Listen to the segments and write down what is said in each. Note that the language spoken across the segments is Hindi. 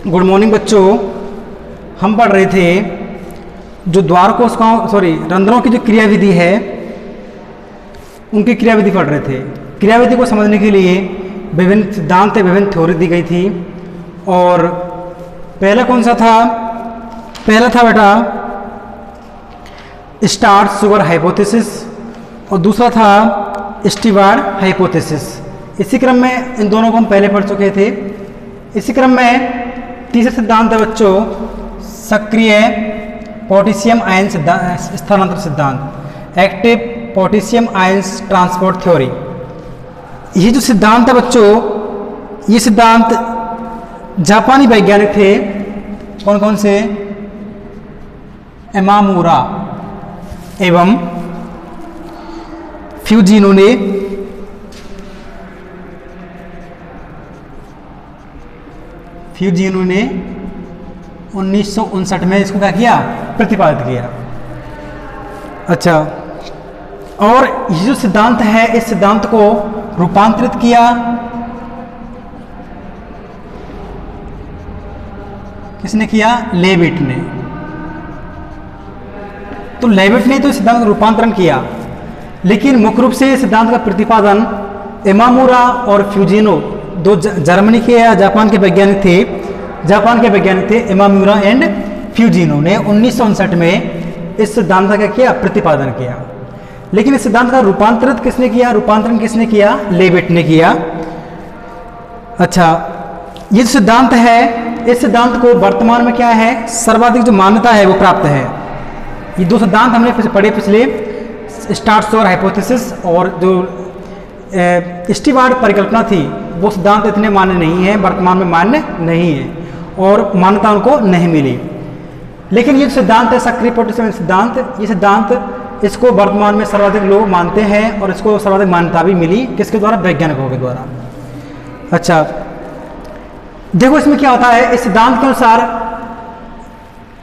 गुड मॉर्निंग बच्चों। हम पढ़ रहे थे जो द्वार कोशिकाओं रंध्रों की जो क्रियाविधि है उनकी क्रियाविधि पढ़ रहे थे। क्रियाविधि को समझने के लिए विभिन्न सिद्धांत विभिन्न थ्योरी दी गई थी। और पहला कौन सा था? पहला था बेटा स्टार्च शुगर हाइपोथेसिस और दूसरा था स्टीवार्ड हाइपोथेसिस। इसी क्रम में इन दोनों को हम पहले पढ़ चुके थे। इसी क्रम में तीसरा सिद्धांत है बच्चों सक्रिय पोटेशियम आयन स्थानांतरण सिद्धांत, active potassium ions transport theory. ये जो सिद्धांत है बच्चों, ये सिद्धांत जापानी वैज्ञानिक थे। कौन कौन से? एमामूरा एवं फ्यूजिनो ने फ्यूजिनो ने 1959 में इसको क्या किया? प्रतिपादित किया। अच्छा, और ये जो सिद्धांत है इस सिद्धांत को रूपांतरित किया किसने किया? लेविट ने। तो लेविट ने तो सिद्धांत का रूपांतरण किया, लेकिन मुख्य रूप से सिद्धांत का प्रतिपादन एमामूरा और फ्यूजिनो, दो जर्मनी के या जापान के वैज्ञानिक थे एमामूरा एंड फ्यूजिनो ने 1959 में इस सिद्धांत का क्या प्रतिपादन किया। लेकिन इस सिद्धांत का रूपांतरण किसने किया? लेविट ने किया। अच्छा, ये सिद्धांत है, इस सिद्धांत को वर्तमान में क्या है? सर्वाधिक जो मान्यता है वो प्राप्त है। ये दो सिद्धांत हमने पढ़े पिछले, स्टार्च शुगर हाइपोथेसिस और जो स्टीवार्ड परिकल्पना थी, वो सिद्धांत इतने मान्य नहीं है, वर्तमान में मान्य नहीं है और मान्यता उनको नहीं मिली। लेकिन ये सिद्धांत है सक्रिय पोटेशियम सिद्धांत, ये सिद्धांत इसको वर्तमान में सर्वाधिक लोग मानते हैं और इसको सर्वाधिक मान्यता भी मिली। किसके द्वारा? वैज्ञानिकों के द्वारा। अच्छा, देखो इसमें क्या होता है, इस सिद्धांत के अनुसार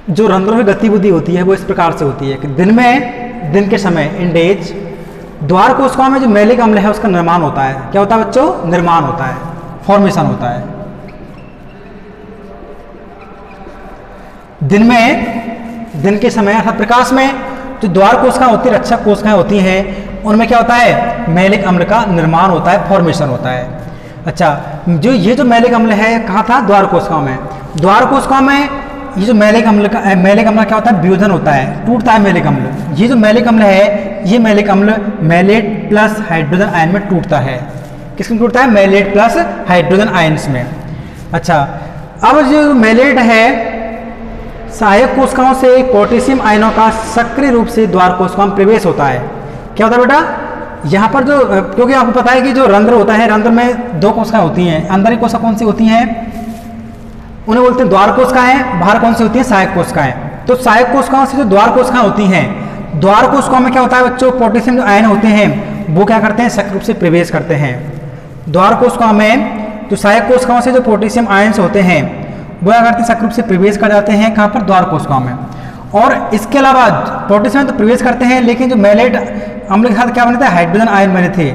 जो रंध्रों की गतिविधि होती है वो इस प्रकार से होती है कि दिन के समय इन डेज द्वार कोशिकाओं में जो मैलिक अम्ल है उसका निर्माण होता है। क्या होता है बच्चों? निर्माण होता है, फॉर्मेशन होता है। दिन के समय अर्थात प्रकाश में जो द्वार कोशिकाएं होती है, रक्षक कोशिकाएं होती हैं, उनमें क्या होता है? मैलिक अम्ल का निर्माण होता है, फॉर्मेशन होता है। अच्छा, ये जो मैलिक अम्ल है कहाँ था? द्वार कोशिकाओं में। द्वार कोशिकाओं में ये जो मैलिक अम्ल क्या होता है? वियोजन होता है, टूटता है मैलिक अम्ल। ये जो मैलिक अम्ल है, ये मैलिक अम्ल मैलेट प्लस हाइड्रोजन आयन में टूटता है। किसमें टूटता है? मैलेट प्लस हाइड्रोजन आयन्स में। अच्छा, अब जो मैलेट है सहायक कोशिकाओं से पोटेशियम आयनों का सक्रिय रूप से द्वार कोशिकाओं में प्रवेश होता है। क्या होता है बेटा? यहाँ पर जो, क्योंकि आपको पता है कि जो रंध्र होता है, रंध्र में दो कोशिकाएं होती हैं। अंदर की कोशिका कौन सी होती हैं? उन्हें बोलते हैं द्वार कोशिकाएं। बाहर कौन सी होती हैं? सहायक कोशिकाएं। तो सहायक कोशिकाओं से जो द्वार कोशिकाएं होती हैं, द्वार कोशिकाओं में क्या होता है बच्चों? पोटेशियम जो आयन होते हैं वो क्या करते हैं? सक्रिय रूप से प्रवेश करते हैं। द्वार कोशिकाओं में जो सहायक कोशिकाओं से जो पोटेशियम आयन्स होते हैं वो क्या करते हैं? सक्रिय रूप से प्रवेश कर जाते हैं। कहाँ पर? द्वार कोशिकाओं में। और इसके अलावा पोटेशियम तो प्रवेश करते हैं, लेकिन जो मैलेट अम्ल के साथ क्या बने थे? हाइड्रोजन आयन बने थे।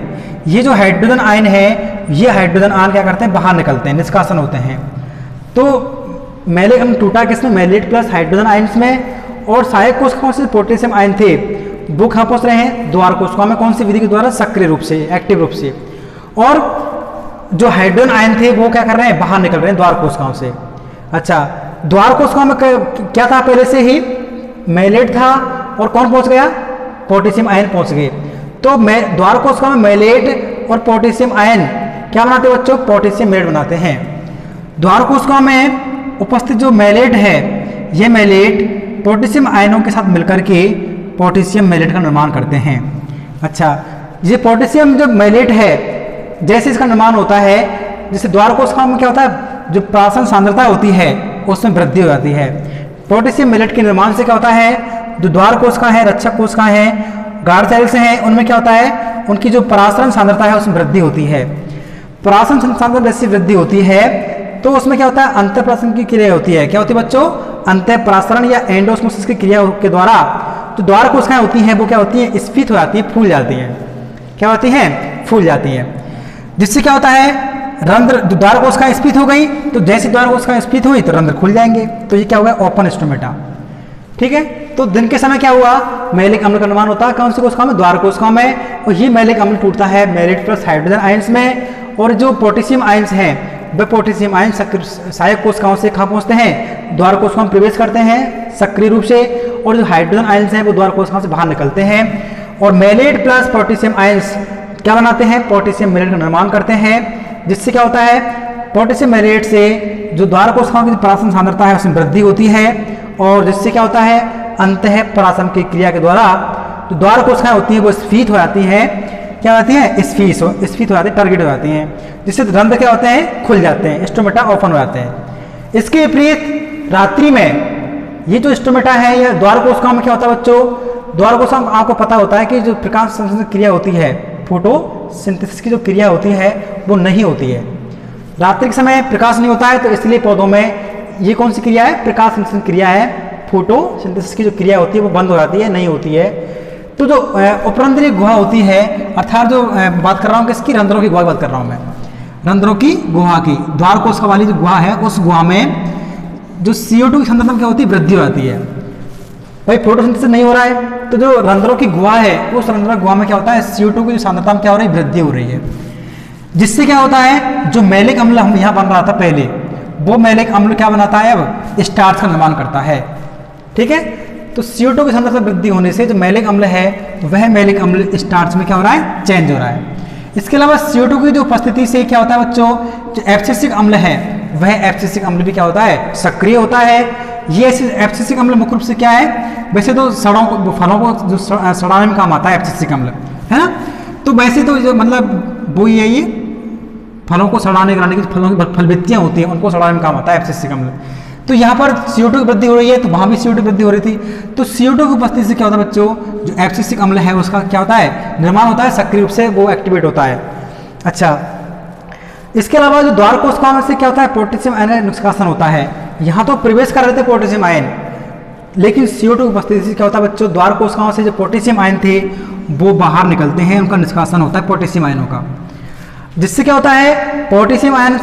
ये जो हाइड्रोजन आयन है, ये हाइड्रोजन आयन क्या करते हैं? बाहर निकलते हैं, निष्कासन होते हैं। तो मैलिक अम्ल टूटा किसमें? मैलेट प्लस हाइड्रोजन आयन्स में। और सहायक कोशिकाओं से पोटेशियम आयन थे वो कहाँ पहुँच रहे हैं? द्वार कोशिकाओं में। कौन सी विधि के द्वारा? सक्रिय रूप से, एक्टिव रूप से। और जो हाइड्रोजन आयन थे वो क्या कर रहे हैं? बाहर निकल रहे हैं द्वार कोशिकाओं से। अच्छा, द्वार कोशिकाओं में क्या था? पहले से ही मैलेट था और कौन पहुंच गया? पोटेशियम आयन पहुंच गए। तो द्वार कोशिकाओं में मैलेट और पोटेशियम आयन क्या बनाते हैं बच्चों? पोटेशियम मैलेट बनाते हैं। द्वार कोशिकाओं में उपस्थित जो मैलेट है, ये मैलेट पोटेशियम आयनों के साथ मिलकर के पोटेशियम मैलेट का निर्माण करते हैं। अच्छा, ये पोटेशियम जो मैलेट है, जैसे इसका निर्माण होता है, जैसे द्वार कोशिकाओं में क्या होता है? जो प्राशन सांद्रता होती है उसमें वृद्धि हो जाती है। पोटेशियम मैलेट के निर्माण से क्या होता है? जो द्वार कोशिकाएं हैं, रक्षक कोशिकाएं हैं, गार्ड सेल्स हैं, उनमें क्या होता है? उनकी जो परासरण सांद्रता है उसमें वृद्धि होती है। परासरण सांद्रता जैसी वृद्धि होती है तो उसमें क्या होता है? अंतःपरासरण की क्रिया होती है। क्या होती है बच्चों? अंतःपरासरण या एंडोस्मोसिस की क्रिया के द्वारा जो द्वार कोशिकाएं होती हैं वो क्या होती हैं? स्फीत हो जाती हैं, फूल जाती हैं। क्या होती हैं? फूल जाती हैं। जिससे क्या होता है? रंध्र द्वार कोशिकाएं स्फीत हो गई, तो जैसे द्वार कोशिकाएं स्फीत हुई तो रंध्र खुल जाएंगे, तो ये क्या होगा, ओपन स्टोमेटा। ठीक है, तो दिन के समय क्या हुआ, मैलिक अम्ल का निर्माण होता है कौन सी कोशिकाओं में, द्वार कोशिकाओं में, और ये मैलिक अम्ल टूटता है मैलेट प्लस हाइड्रोजन आयंस में, और जो पोटेशियम आयंस हैं वे पोटेशियम आयन सहायक कोशिकाओं से कहाँ पहुंचते हैं, द्वार कोशिकाओं में प्रवेश करते हैं सक्रिय रूप से, और जो हाइड्रोजन आयंस हैं वो द्वार कोशिकाओं से बाहर निकलते हैं, और मैलेट प्लस पोटेशियम आयंस क्या बनाते हैं, पोटेशियम मैलेट का निर्माण करते हैं, जिससे क्या होता है, पोटेशियम मैलेट से जो द्वार कोशिकाओं की परासन सांद्रता है उसमें वृद्धि होती है, और जिससे क्या होता है, अंतः परासन की क्रिया के द्वारा जो द्वार कोशिकाएं होती हैं वो स्फीत हो जाती हैं, क्या होती है, स्फीत हो जाती है, टारगेट हो जाती हैं, जिससे रंध्र क्या होते हैं, खुल जाते हैं, स्टोमेटा ओपन हो जाते हैं। इसके विपरीत रात्रि में ये जो स्टोमेटा है या द्वार कोशिकाओं में क्या होता है बच्चों, द्वार कोशिकाओं में आपको पता होता है कि जो प्रकाश संश्लेषण क्रिया होती है, फोटोसिंथेसिस की जो क्रिया होती है वो नहीं होती है, रात्रि के समय प्रकाश नहीं होता है, तो इसलिए पौधों में ये कौन सी क्रिया है, प्रकाश संश्लेषण क्रिया है, फोटोसिंथेसिस की जो क्रिया होती है वो बंद हो जाती है, नहीं होती है। तो जो उपरंध्रीय गुहा होती है, अर्थात जो बात कर रहा हूँ किसकी, रंध्रों की गुहा की बात कर रहा हूँ मैं, रंध्रों की गुहा की, द्वार कोशिका वाली जो गुहा है उस गुहा में जो CO2 की सांद्रता क्या होती है, वृद्धि हो जाती है। भाई फोटोसिंथेसिस नहीं हो रहा है, तो जो रंध्रों की गुहा है उस रंध्र गुहा में क्या होता है, CO2 की जो सांद्रता में क्या हो रही है, वृद्धि हो रही है, जिससे क्या होता है, जो मैलिक अम्ल हम यहाँ बन रहा था पहले, वो मैलिक अम्ल क्या बनाता है, अब स्टार्च का निर्माण करता है। ठीक है, तो CO2 की सांद्रता वृद्धि होने से जो मैलिक अम्ल है वह मैलिक अम्ल स्टार्च में क्या हो रहा है, चेंज हो रहा है। इसके अलावा CO2 की जो उपस्थिति से क्या होता है बच्चों, जो एब्सिसिक अम्ल है वह एब्सिसिक अम्ल भी क्या होता है, सक्रिय होता है। ये एब्सिसिक अम्ल मुख्य रूप से क्या है, वैसे तो सड़ों को, फलों को जो सड़ाने में काम आता है एब्सिसिक अम्ल, है ना, तो वैसे तो जो मतलब वो ये फलों को सड़ाने कराने की फलों की फलवृत्तियाँ होती हैं उनको सड़ाने में काम आता है एब्सिसिक अम्ल। तो यहाँ पर CO2 की वृद्धि हो रही है, तो वहाँ भी CO2 की वृद्धि हो रही थी, तो CO2 की उपस्थिति से क्या होता है बच्चों, जो एब्सिसिक अम्ल है उसका क्या होता है, निर्माण होता है, सक्रिय रूप से वो एक्टिवेट होता है। अच्छा, इसके अलावा जो द्वार कोशिकाओं में से क्या होता है, पोटेशियम आयन निष्कासन होता है, यहाँ तो प्रवेश कर रहे थे पोटेशियम आयन, लेकिन CO2 की उपस्थिति से क्या होता है बच्चों, द्वार कोशिकाओं से जो पोटेशियम आयन थे वो बाहर निकलते हैं, उनका निष्कासन होता है पोटेशियम आयनों का, जिससे क्या होता है, पोटेशियम आयन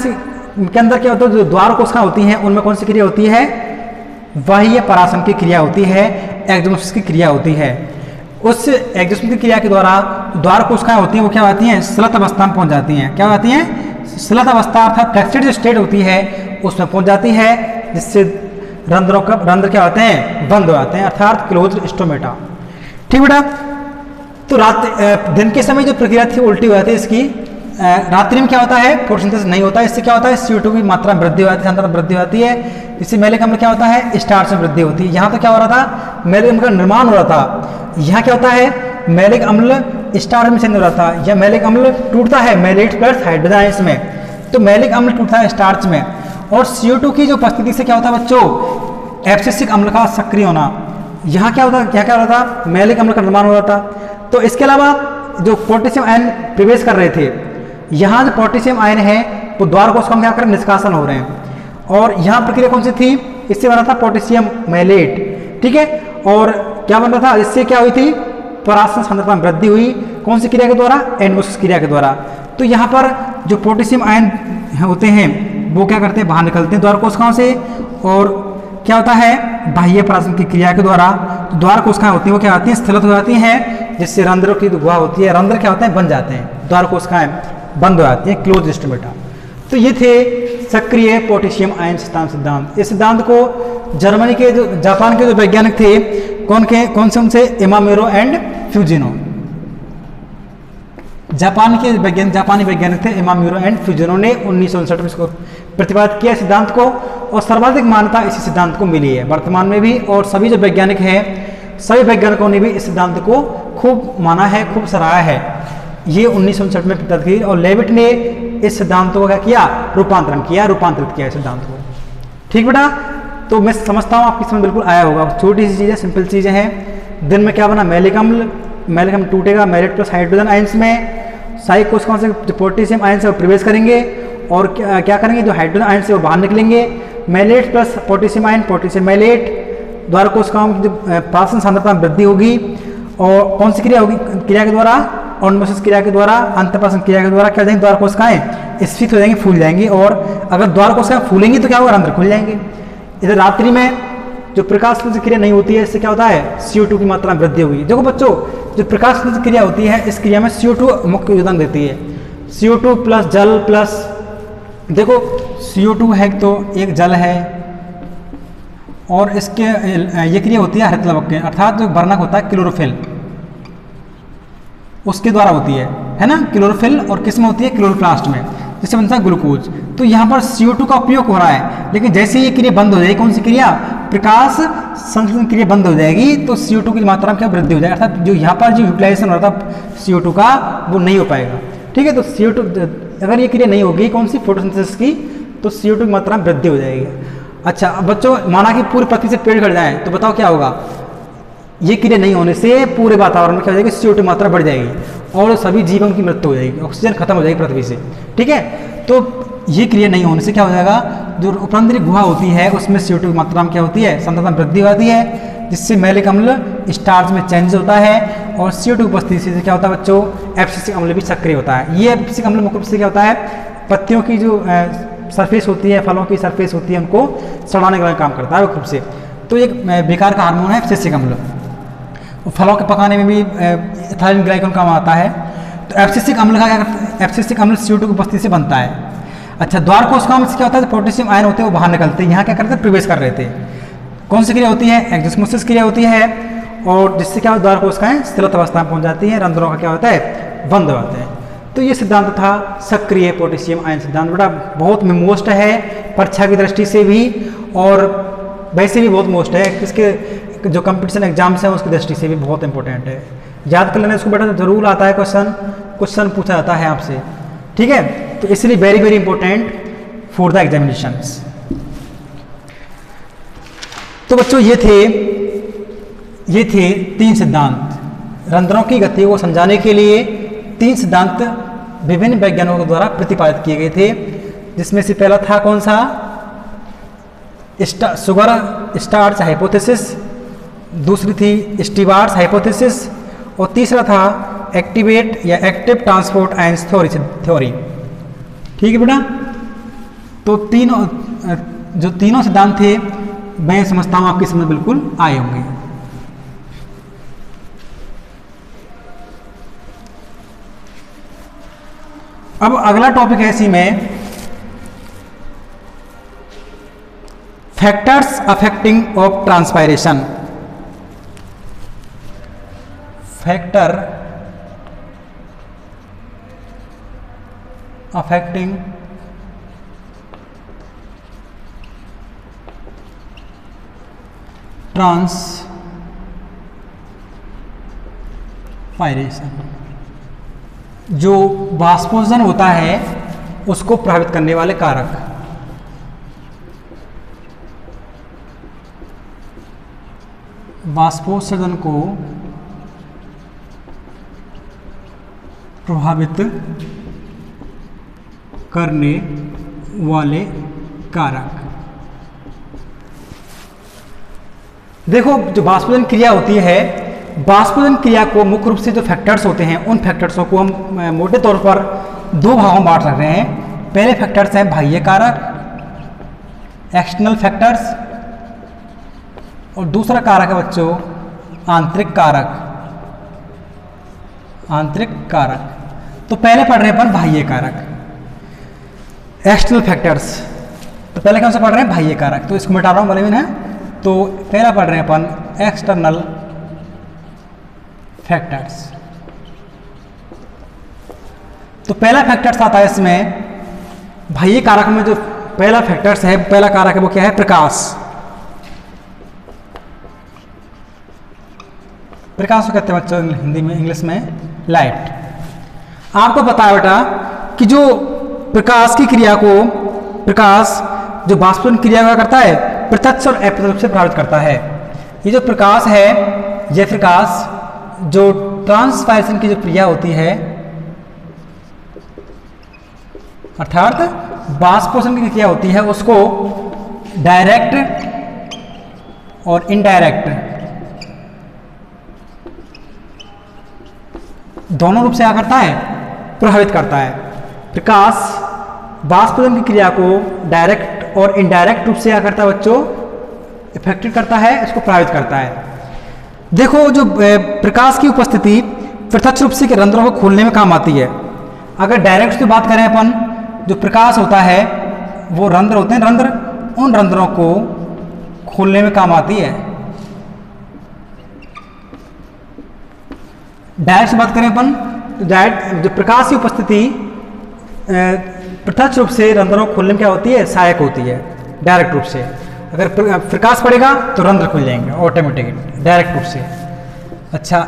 के अंदर क्या होता है, जो द्वार कोशिकाएं होती हैं उनमें कौन सी क्रिया होती है, बाह्य परासन की क्रिया होती है, एक्सोसोमोसिस की क्रिया होती है। उस एक्सोसोमोसिस की क्रिया के द्वारा द्वार कोशिकाएं होती हैं वो क्या होती हैं, स्लत अवस्था में पहुंच जाती हैं, क्या होती हैं, स्लत अवस्था अर्थात फ्लैक्सिड जो स्टेट होती है उसमें पहुंच जाती है, जिससे रंध्र क्या होते हैं, बंद हो जाते हैं, अर्थात क्लोज स्टोमेटा। ठीक बेटा, तो दिन के समय जो प्रक्रिया थी उल्टी हो जाती है इसकी, रात्रि में क्या होता है, फोटोसिंथेसिस नहीं होता है, इससे क्या होता है, CO2 की मात्रा में वृद्धि हो जाती है, सांद्रता वृद्धि हो जाती है, इससे मैलिक अम्ल क्या होता है, स्टार्च में वृद्धि होती है। यहाँ तो क्या हो रहा था, मैलिक अम्ल का निर्माण हो रहा था, यहाँ क्या होता है, मैलिक अम्ल स्टार्च में चेंज हो रहा था, या मैलिक अम्ल टूटता है मैलेट प्लस हाइड्रोजन आयंस में, तो मैलिक अम्ल टूटता है स्टार्च में, और CO2 की जो उपस्थिति से क्या होता है बच्चों, एब्सिसिक अम्ल का सक्रिय होना, यहाँ क्या होता, क्या हो रहा था, मैलिक अम्ल का निर्माण हो रहा था। तो इसके अलावा जो पोटेशियम आयन प्रवेश कर रहे थे, यहाँ जो पोटेशियम आयन है वो द्वार कोशिकाओं में क्या कर निष्कासन हो रहे हैं, और यहाँ प्रक्रिया कौन सी थी, इससे बना था पोटेशियम मैलेट। ठीक है, और क्या बन रहा था, इससे क्या हुई थी, परासन सांद्रता में वृद्धि हुई, कौन सी क्रिया के द्वारा, एनोसिस क्रिया के द्वारा। तो यहाँ पर जो पोटेशियम आयन होते हैं वो क्या करते हैं, बाहर निकलते हैं द्वार कोशिकाओं से, और क्या होता है, बाह्य परासन की क्रिया के द्वारा तो द्वार कोशिकाएं होती हैं वो क्या होती हैं, स्थिरत हो जाती हैं, जिससे रंध्रों की गुहा होती है, रंध्र क्या होते हैं, बन जाते हैं, द्वार कोशिकाएं बंद हो जाती हैं, क्लोज स्टोमेटा। तो ये थे सक्रिय पोटेशियम आयन सिद्धांत। इस सिद्धांत को जर्मनी के जो जापान के जो वैज्ञानिक थे, कौन से उनसे, इमामेरो एंड फ्यूजिनो, जापानी वैज्ञानिक थे इमामेरो एंड फ्यूजिनो ने 1959 में इसको प्रतिपादित किया सिद्धांत को, और सर्वाधिक मान्यता इसी सिद्धांत को मिली है वर्तमान में भी, और सभी जो वैज्ञानिक हैं सभी वैज्ञानिकों ने भी इस सिद्धांत को खूब माना है, खूब सराहा है। ये 1959 में प्रतिपादित की, और लेविट ने इस सिद्धांत को क्या किया, रूपांतरित किया इस सिद्धांत को। ठीक बेटा, तो मैं समझता हूँ आपकी समझ बिल्कुल आया होगा, छोटी सी चीज़ें, सिंपल चीज़ें हैं। दिन में क्या बना, मैलिक अम्ल टूटेगा मैलेट प्लस हाइड्रोजन आयंस में, सहायक कोशिकाओं से जो पोटेशियम आयन से वो प्रवेश करेंगे, और क्या करेंगे, जो हाइड्रोजन आयन से वो बाहर निकलेंगे, malate plus potassium ion, potassium malate, द्वार कोशिकाओं की जो परासन सांद्रता में वृद्धि होगी, और कौन सी क्रिया होगी, क्रिया के द्वारा और ऑस्मोसिस क्रिया के द्वारा, अंतःप्राशन क्रिया के द्वारा क्या हो जाएंगे, द्वार कोशिकाएं स्फीत हो जाएंगी, फूल जाएंगी। और अगर द्वार कोशिकाएं फूलेंगी तो क्या होगा, रंध्र खुल जाएंगे। इधर रात्रि में जो प्रकाश संश्लेषण क्रिया नहीं होती है, इससे क्या होता है, CO2 की मात्रा में वृद्धि होगी। देखो बच्चों, जो प्रकाश संश्लेषण क्रिया होती है, इस क्रिया में CO2 मुख्य योगदान देती है। CO2 प्लस जल प्लस, देखो CO2 है तो एक जल है, और इसके ये क्रिया होती है हरित लवक के, अर्थात जो वर्णक होता है क्लोरोफिल, उसके द्वारा होती है ना, क्लोरोफिल, और किस में होती है, क्लोरोप्लास्ट में, जिससे बनता है ग्लूकोज। तो यहाँ पर CO2 का उपयोग हो रहा है, लेकिन जैसे ये क्रिया बंद हो जाएगी, कौन सी क्रिया, प्रकाश संश्लेषण क्रिया बंद हो जाएगी, तो CO2 की मात्रा में क्या वृद्धि हो जाएगी, अर्थात जो यहाँ पर जो यूटिलाइजेशन हो रहा था CO2 का, वो नहीं हो पाएगा। ठीक है, तो CO2 अगर ये क्रिया नहीं होगी कौन सी, फोटोसिंथेसिस की, तो CO2 की मात्रा में वृद्धि हो जाएगी। अच्छा, अब बच्चों माना कि पूरी पृथ्वी से पेड़ कट जाए, तो बताओ क्या होगा, ये क्रिया नहीं होने से पूरे वातावरण में क्या हो जाएगी, CO2 मात्रा बढ़ जाएगी और सभी जीवों की मृत्यु हो जाएगी, ऑक्सीजन खत्म हो जाएगी पृथ्वी से। ठीक है, तो ये क्रिया नहीं होने से क्या हो जाएगा, जो उपरंध्री गुहा होती है उसमें CO2 की मात्रा में क्या होती है, सांद्रता में वृद्धि होती है, जिससे मैलिक अम्ल स्टार्च में चेंज होता है, और CO2 की उपस्थिति से क्या होता है बच्चों, एब्सिसिक अम्ल भी सक्रिय होता है। ये एब्सिसिक अम्ल मुख्य रूप से क्या होता है, पत्तियों की जो सरफेस होती है, फलों की सरफेस होती है, उनको सड़ाने का काम करता है मुख्य रूप से। तो एक बेकार का हार्मोन है एब्सिसिक अम्ल, फलों के पकाने में भी इथाइलिन ग्लाइकोन काम आता है। तो एब्सिसिक अम्ल का क्या करता है, एब्सिसिक अम्ल CO2 की उपस्थिति से बनता है। अच्छा, द्वार कोशिकाओं में क्या होता है, पोटेशियम आयन होते हैं वो बाहर निकलते हैं, यहाँ क्या करते हैं, प्रवेश कर रहे थे। कौन सी क्रिया होती है, एक्सोस्मोसिस क्रिया होती है, और जिससे क्या द्वार कोशिकाएं स्थिरत अवस्था में पहुंच जाती हैं, रंध्रों का क्या होता है, बंद हो जाते हैं। तो ये सिद्धांत था सक्रिय पोटेशियम आयन सिद्धांत, बड़ा बहुत मोस्ट है परीक्षा की दृष्टि से भी, और वैसे भी बहुत मोस्ट है, इसके जो कंपटीशन एग्जाम्स हैं उसकी दृष्टि से भी बहुत इंपॉर्टेंट है। याद कर लेना इसको बेटा, जरूर आता है क्वेश्चन पूछा जाता है आपसे। ठीक है, तो इसलिए very very important for the examinations. तो बच्चों ये थे 3 सिद्धांत। रंध्रों की गति को समझाने के लिए 3 सिद्धांत विभिन्न वैज्ञानिकों द्वारा प्रतिपादित किए गए थे, जिसमें से पहला था कौन सा, शुगर स्टार्च हाइपोथेसिस, दूसरी थी स्टीवार्ट्स हाइपोथेसिस, और तीसरा था एक्टिवेट या एक्टिव ट्रांसपोर्ट आयंस थ्योरी। ठीक है बेटा, तो जो तीनों सिद्धांत थे मैं समझता हूं आपकी समझ बिल्कुल आए होंगे। अब अगला टॉपिक है इसी में, factors affecting of transpiration. Factor affecting transpiration, जो वाष्पोत्सर्जन होता है उसको प्रभावित करने वाले कारक। वाष्पोत्सर्जन को प्रभावित करने वाले कारक। देखो, जो वाष्पोत्सर्जन क्रिया होती है, वाष्पोत्सर्जन क्रिया को मुख्य रूप से जो फैक्टर्स होते हैं, उन फैक्टर्सों को हम मोटे तौर पर 2 भागों में बांट सकते हैं। पहले फैक्टर्स हैं बाह्य कारक, एक्सटर्नल फैक्टर्स, और दूसरा कारक है बच्चों आंतरिक कारक। आंतरिक कारक, तो पहले पढ़ रहे हैं अपन बाह्य कारक, एक्सटर्नल फैक्टर्स। तो पहले कौन सा पढ़ रहे हैं, बाह्य कारक, तो इसको मिटा रहा हूं बोले में, तो पहला पढ़ रहे हैं अपन एक्सटर्नल फैक्टर्स। तो पहला फैक्टर्स आता है इसमें बाह्य कारक में, जो पहला फैक्टर्स है, पहला कारक है वो क्या है, प्रकाश। प्रकाश को कहते हैं बच्चों हिंदी में, इंग्लिश में लाइट। आपको पता है बेटा कि जो प्रकाश की क्रिया को, प्रकाश जो वाष्पोत्सर्जन क्रिया का करता है, प्रत्यक्ष और अप्रत्यक्ष रूप से प्रभावित करता है। ये जो प्रकाश है, यह प्रकाश जो ट्रांसपायरेशन की जो क्रिया होती है, अर्थात वाष्पोत्सर्जन की क्रिया होती है, उसको डायरेक्ट और इनडायरेक्ट दोनों रूप से क्या करता है, प्रभावित करता है। प्रकाश वाष्पजन की क्रिया को डायरेक्ट और इनडायरेक्ट रूप से क्या करता है बच्चों, इफेक्टेड करता है, इसको प्रभावित करता है। देखो जो प्रकाश की उपस्थिति प्रत्यक्ष रूप से रंध्रों को खोलने में काम आती है। अगर डायरेक्ट की बात करें अपन, जो प्रकाश होता है वो रंध्र होते हैं, रंध्र, उन रंध्रों को खोलने में काम आती है। डायरेक्ट से बात करें अपन तो डायरेक्ट जो प्रकाश की उपस्थिति प्रत्यक्ष रूप से रंध्रों को खोलने में क्या होती है, सहायक होती है डायरेक्ट रूप से। अगर प्रकाश पड़ेगा तो रंध्र खुल जाएंगे ऑटोमेटिकली डायरेक्ट रूप से। अच्छा,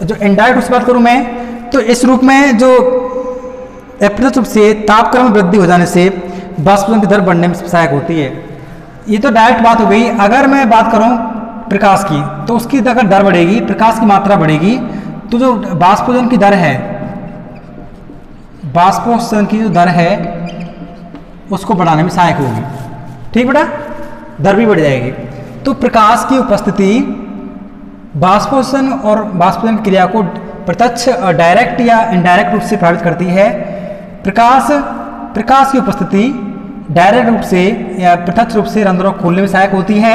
जो इनडायरेक्ट रूप से बात करूं मैं तो इस रूप में जो प्रत्यक्ष रूप से तापक्रम में वृद्धि हो जाने से वाष्पजन की दर बढ़ने में सहायक होती है। ये तो डायरेक्ट बात हो गई। अगर मैं बात करूं प्रकाश की तो उसकी अगर दर बढ़ेगी, प्रकाश की मात्रा बढ़ेगी, तो जो वाष्पोत्सर्जन की दर है, वाष्पोत्सर्जन की जो दर है उसको बढ़ाने में सहायक होगी। ठीक बेटा, दर भी बढ़ जाएगी। तो प्रकाश की उपस्थिति वाष्पोत्सर्जन और वाष्पोत्सर्जन क्रिया को प्रत्यक्ष डायरेक्ट या इनडायरेक्ट रूप से प्रभावित करती है। प्रकाश की उपस्थिति डायरेक्ट रूप से या प्रत्यक्ष रूप से रंध्रों को खोलने में सहायक होती है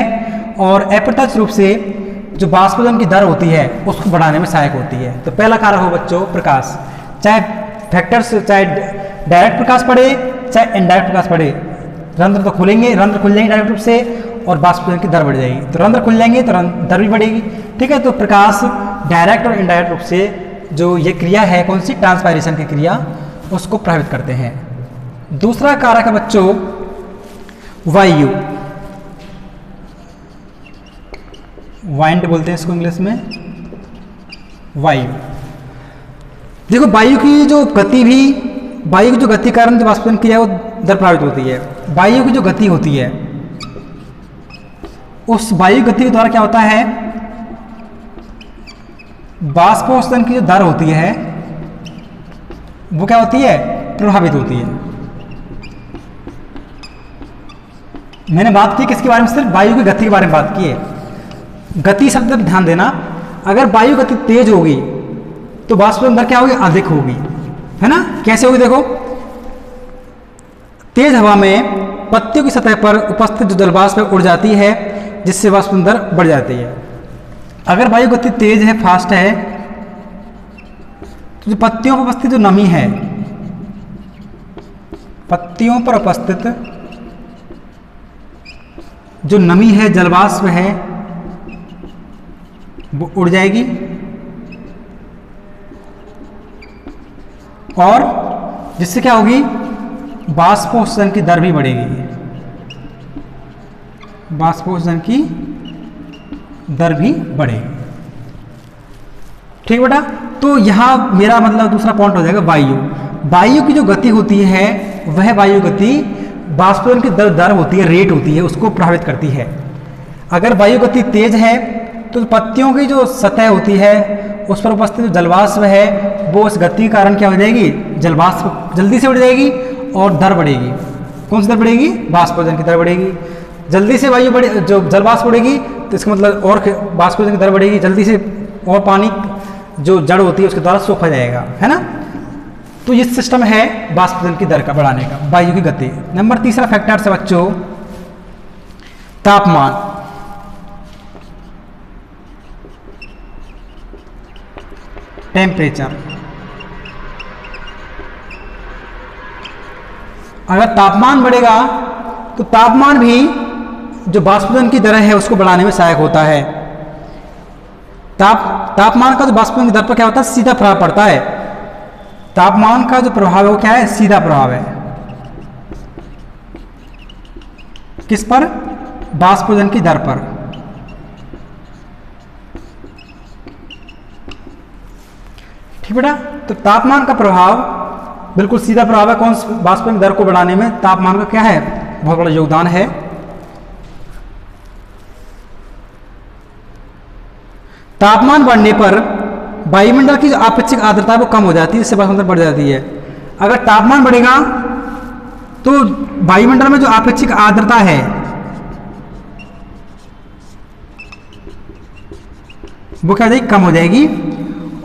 और अप्रत्यक्ष रूप से जो वाष्पोत्सर्जन की दर होती है उसको बढ़ाने में सहायक होती है। तो पहला कारक हो बच्चों प्रकाश, चाहे फैक्टर्स, चाहे डायरेक्ट प्रकाश पड़े चाहे इनडायरेक्ट प्रकाश पड़े, रंध्र तो खुलेंगे, रंध्र खुल जाएंगे डायरेक्ट रूप से और वाष्पोत्सर्जन की दर बढ़ जाएगी। तो रंध्र खुल जाएंगे तो दर भी बढ़ेगी। ठीक है, तो प्रकाश डायरेक्ट और इनडायरेक्ट रूप से जो ये क्रिया है, कौन सी, ट्रांसपायरेशन की क्रिया, उसको प्रभावित करते हैं। दूसरा कारक है बच्चों वायु, वाइंड बोलते हैं इसको इंग्लिश में, वायु। देखो वायु की जो गति भी, वायु की जो गति के कारण जो वाष्पोत्सर्जन क्रिया वो दर प्रभावित होती है। वायु की जो गति होती है उस वायु गति के द्वारा क्या होता है, वाष्पोत्सर्जन की जो दर होती है वो क्या होती है, प्रभावित होती है। मैंने बात की किसके बारे में, सिर्फ वायु की गति के बारे में बात की है। गति शब्द पर ध्यान देना, अगर वायु गति तेज होगी तो वाष्पोत्सर्जन दर क्या होगी, अधिक होगी, है ना। कैसे होगी, देखो तेज हवा में पत्तियों की सतह पर उपस्थित जो जलवाष्प उड़ जाती है जिससे वाष्पोत्सर्जन दर बढ़ जाती है। अगर वायु गति तेज है, फास्ट है, तो जो पत्तियों पर उपस्थित जो नमी है, पत्तियों पर उपस्थित जो नमी है, जलवाष्प है, वो उड़ जाएगी और जिससे क्या होगी, वाष्पोत्सर्जन की दर भी बढ़ेगी, वाष्पोत्सर्जन की दर भी बढ़ेगी। ठीक बेटा, तो यहां मेरा मतलब दूसरा पॉइंट हो जाएगा वायु। वायु की जो गति होती है वह वायु गति वाष्पोत्सर्जन की दर होती है, रेट होती है, उसको प्रभावित करती है। अगर वायु गति तेज है तो पत्तियों की जो सतह होती है उस पर उपस्थित जो जलवाष्प है वो उस गति के कारण क्या हो जाएगी, जलवाष्प जल्दी से उड़ जाएगी और दर बढ़ेगी। कौन सी दर बढ़ेगी, वाष्पोत्सर्जन की दर बढ़ेगी। जल्दी से वायु बढ़े, जो जलवाष्प उड़ेगी तो इसका मतलब और वाष्पोत्सर्जन की दर बढ़ेगी, जल्दी से और पानी जो जड़ होती है उसके द्वारा सोखा जाएगा, है ना। तो ये सिस्टम है वाष्पोत्सर्जन की दर का बढ़ाने का, वायु की गति। नंबर तीसरा फैक्टर है बच्चों तापमान। टेम्परेचर, अगर तापमान बढ़ेगा तो तापमान भी जो वाष्पोत्सर्जन की दर है उसको बढ़ाने में सहायक होता है। तापमान का जो वाष्पोत्सर्जन की दर पर क्या होता है, सीधा प्रभाव पड़ता है। तापमान का जो प्रभाव है वो क्या है, सीधा प्रभाव है। किस पर, वाष्पोत्सर्जन की दर पर। ठीक बेटा, तो तापमान का प्रभाव बिल्कुल सीधा प्रभाव है। कौन, वाष्पोत्सर्जन दर को बढ़ाने में तापमान का क्या है, बहुत बड़ा योगदान है। तापमान बढ़ने पर वायुमंडल की जो आपेक्षिक आर्द्रता है वो कम हो जाती है, इससे वाष्पोत्सर्जन बढ़ जाती है। अगर तापमान बढ़ेगा तो वायुमंडल में जो आपेक्षिक आर्द्रता है वो क्या हो जाएगी, कम हो जाएगी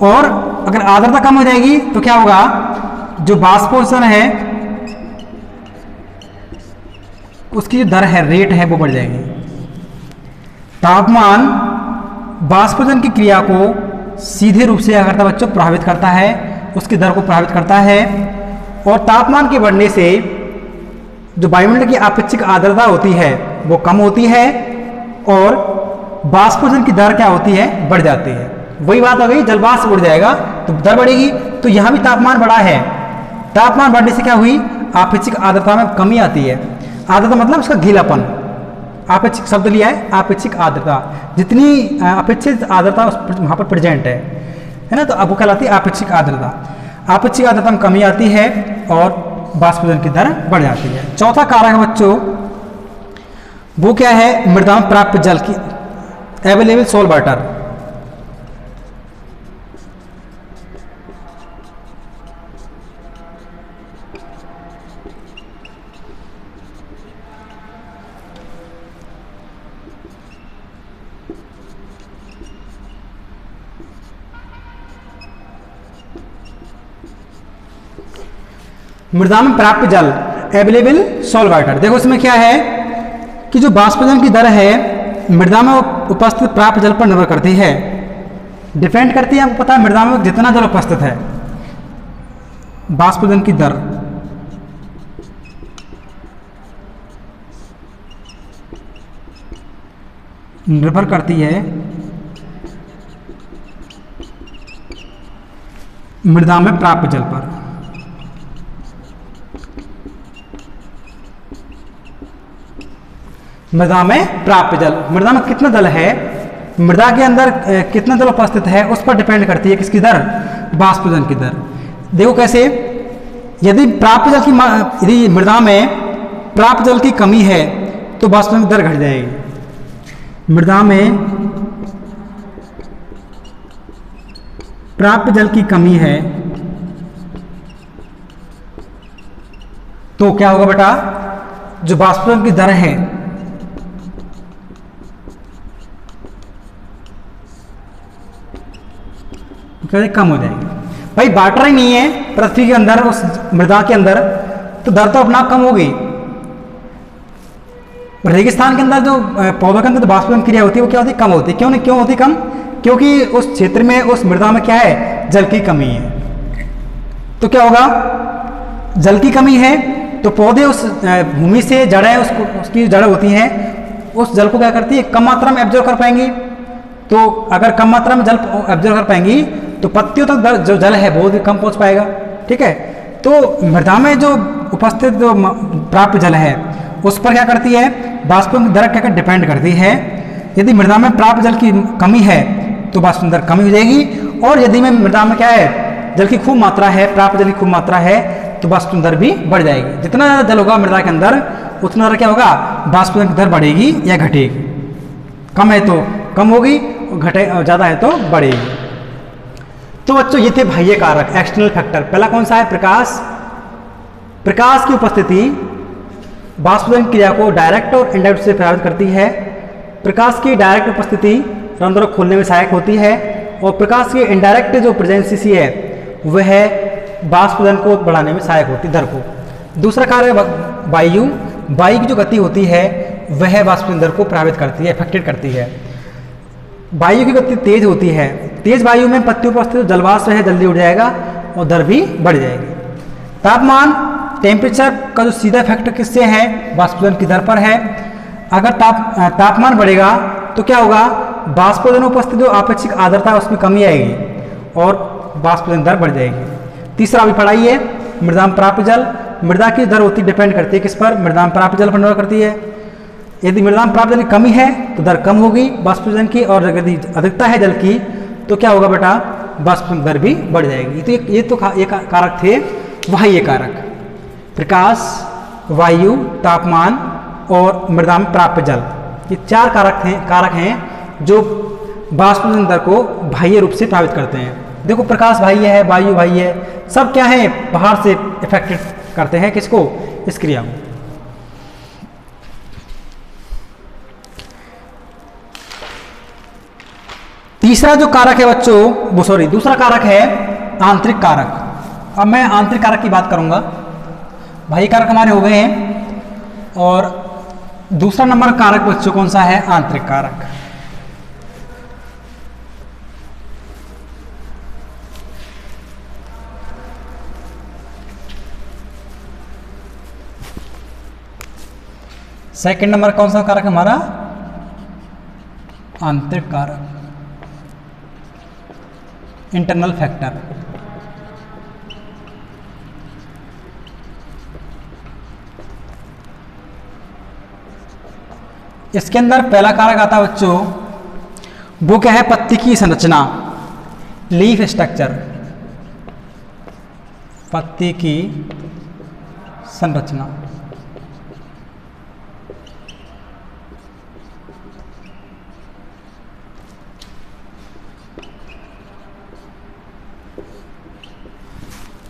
और अगर आर्द्रता कम हो जाएगी तो क्या होगा, जो वाष्पोषण है उसकी जो दर है, रेट है, वो बढ़ जाएगी। तापमान वाष्पोषण की क्रिया को सीधे रूप से क्या करता है बच्चों, प्रभावित करता है, उसकी दर को प्रभावित करता है। और तापमान के बढ़ने से जो वायुमंडल की आपेक्षिक आर्द्रता होती है वो कम होती है और वाष्पोषण की दर क्या होती है, बढ़ जाती है। वही बात हो गई, जल वाष्प उड़ जाएगा तो दर बढ़ेगी। तो यहाँ भी तापमान बढ़ा है, तापमान बढ़ने से क्या हुई, आपेक्षिक आर्द्रता में कमी आती है। आर्द्रता मतलब उसका गीलापन, आपेक्षिक शब्द लिया है, आपेक्षिक आर्द्रता, जितनी अपेक्षित आर्द्रता वहाँ पर प्रेजेंट है ना, तो अब वो कहलाती है आपेक्षिक आर्द्रता। आपेक्षिक आर्द्रता में कमी आती है और वाष्पोषण की दर बढ़ जाती है। चौथा कारक है बच्चों, वो क्या है, मृदा में प्राप्त जल की अवेलेबल सोल वाटर। मृदा में प्राप्त जल अवेलेबल सॉल वाटर। देखो इसमें क्या है कि जो वाष्पोषण की दर है मृदा में उपस्थित प्राप्त जल पर निर्भर करती है, डिपेंड करती है। आपको पता है मृदा में जितना जल उपस्थित है, वाष्पोषण की दर निर्भर करती है मृदा में प्राप्त जल पर। मृदा में प्राप्त जल, मृदा में कितना जल है, मृदा के अंदर कितना जल उपस्थित है, उस पर डिपेंड करती है किसकी दर, वाष्पोषण की दर। देखो कैसे, यदि प्राप्त जल की यदि मृदा में प्राप्त जल की कमी है तो वाष्पोषण की दर घट जाएगी। मृदा में प्राप्त जल की कमी है तो क्या होगा बेटा, जो वाष्पोषण की दर है कम हो जाएगी। भाई वाटर ही नहीं है पृथ्वी के अंदर, उस मृदा के अंदर, तो दर तो अपना कम होगी। रेगिस्तान के अंदर जो पौधों के अंदर वाष्पोषण क्रिया होती है वो क्या होती है, कम होती है। क्यों नहीं, क्यों होती कम, क्योंकि उस क्षेत्र में, उस मृदा में क्या है, जल की कमी है। तो क्या होगा, जल की कमी है तो पौधे उस भूमि से जड़ें, उसकी जड़ होती हैं, उस जल को क्या करती है, कम मात्रा में एब्जॉर्ब कर पाएंगी। तो अगर कम मात्रा में जल एब्जॉर्ब कर पाएंगी तो पत्तियों तक जो जल है बहुत ही कम पहुंच पाएगा। ठीक है, तो मृदा में जो उपस्थित जो प्राप्त जल है उस पर क्या करती है, वाष्पोषण की दर क्या डिपेंड करती है। यदि मृदा में प्राप्त जल की कमी है तो वाष्पोषण दर कमी हो जाएगी, और यदि में मृदा में क्या है, जल की खूब मात्रा है, प्राप्त जल की खूब मात्रा है, तो वाष्पोषण दर भी बढ़ जाएगी। जितना ज़्यादा जल होगा मृदा के अंदर उतना ज़्यादा क्या होगा, वाष्पोषण की दर बढ़ेगी या घटेगी। कम है तो कम होगी, घटे ज़्यादा है तो बढ़ेगी। तो बच्चों ये थे बाह्य कारक, एक्सटर्नल फैक्टर। पहला कौन सा है, प्रकाश। प्रकाश की उपस्थिति वाष्पोषण क्रिया को डायरेक्ट और इनडायरेक्ट से प्रभावित करती है। प्रकाश की डायरेक्ट उपस्थिति रंध्रों को खोलने में सहायक होती है, और प्रकाश की इनडायरेक्ट जो प्रेजेंस है वह वाष्पोषण को बढ़ाने में सहायक होती है, दर को। दूसरा कार्य वायु, वायु की जो गति होती है वह वाष्पोषण दर को प्रभावित करती है, अफेक्टेड करती है। वायु की गति तेज होती है, तेज वायु में पत्तियों पर स्थित जलवाष्प है जल्दी उड़ जाएगा और दर भी बढ़ जाएगी। तापमान, टेम्परेचर का जो सीधा इफेक्ट किससे है, वाष्पोषण की दर पर है। अगर तापमान बढ़ेगा तो क्या होगा, वाष्पोषण उपस्थित जो आपेक्षिक आर्द्रता है उसमें कमी आएगी और वाष्पोषण दर बढ़ जाएगी। तीसरा अभी पढ़ाई है मृदा में प्राप्त जल। मृदा की दर होती डिपेंड करती है किस पर, मृदा में प्राप्त जल पर निर्भर करती है। यदि मृदा में प्राप्त जल की कमी है तो दर कम होगी वाष्पोषण की, और यदि अधिकता है जल की तो क्या होगा बेटा, वाष्पोषण दर भी बढ़ जाएगी। तो ये कारक थे बाह्य कारक, प्रकाश, वायु, तापमान और मृदा में प्राप्त जल। ये चार कारक हैं जो वाष्पोषण दर को बाह्य रूप से प्रभावित करते हैं। देखो प्रकाश बाह्य है, वायु बाह्य है, सब क्या है, बाहर से इफेक्टेड करते हैं किसको, इस क्रिया को। तीसरा जो कारक है बच्चों, दूसरा कारक है आंतरिक कारक। अब मैं आंतरिक कारक की बात करूंगा। बाह्य कारक हमारे हो गए हैं, और दूसरा नंबर कारक बच्चों कौन सा है? आंतरिक कारक। सेकंड नंबर कौन सा कारक हमारा? आंतरिक कारक, इंटरनल फैक्टर। इसके अंदर पहला कारक आता है बच्चों, वो क्या है? पत्ती की संरचना, लीफ स्ट्रक्चर। पत्ती की संरचना।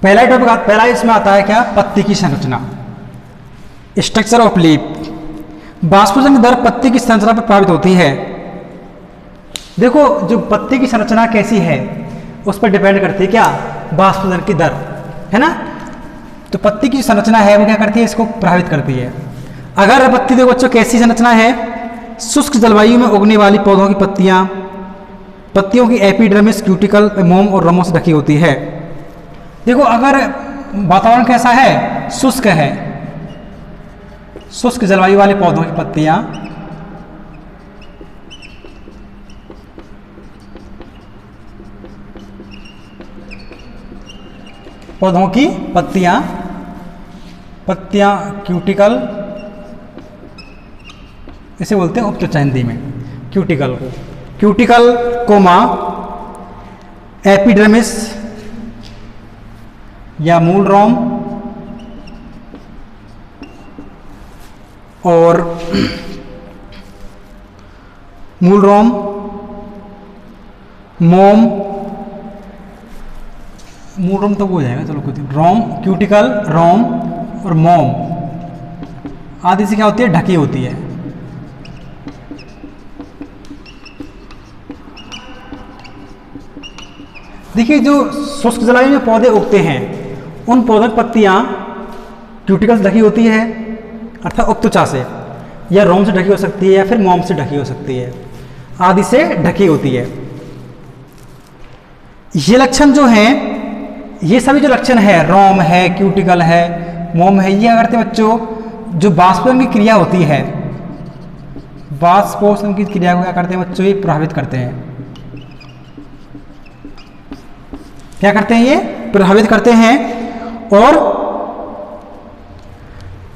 पहला टॉपिक, पहला इसमें आता है क्या? पत्ती की संरचना, स्ट्रक्चर ऑफ लीफ। वाष्पोत्सर्जन की दर पत्ती की संरचना पर प्रभावित होती है। देखो, जो पत्ती की संरचना कैसी है उस पर डिपेंड करती है क्या? वाष्पोत्सर्जन की दर, है ना। तो पत्ती की संरचना है वो क्या करती है? इसको प्रभावित करती है। अगर पत्ती, देखो बच्चों कैसी संरचना है? शुष्क जलवायु में उगने वाली पौधों की पत्तियां, पत्तियों की एपिडर्मिस, क्यूटिकल, मोम और रमों से ढकी होती है। देखो, अगर वातावरण कैसा है? शुष्क है, शुष्क जलवायु वाले पौधों की पत्तियां पत्तियां क्यूटिकल, इसे बोलते हैं उपत्वचा हिंदी में, क्यूटिकल को, क्यूटिकल कोमा एपिडर्मिस या मूल रोम और मूल रोम, मोम, मूल रोम तो वो हो जाएगा, चलो कुछ रोम, क्यूटिकल, रोम और मोम आदि से क्या होती है? ढकी होती है। देखिए, जो शुष्क जलवायु में पौधे उगते हैं उन पौधों की पत्तियां क्यूटिकल से ढकी होती है, अर्थात उपत्वचा से, या रोम से ढकी हो सकती है, या फिर मोम से ढकी हो सकती है, आदि से ढकी होती है। ये लक्षण जो हैं, ये सभी जो लक्षण है, रोम है, क्यूटिकल है, मोम है, ये क्या करते हैं बच्चों? जो वाष्पोत्सर्जन की क्रिया होती है, वाष्पोत्सर्जन की क्रिया को क्या करते हैं बच्चों? ये प्रभावित करते हैं। क्या करते हैं? ये प्रभावित करते हैं। और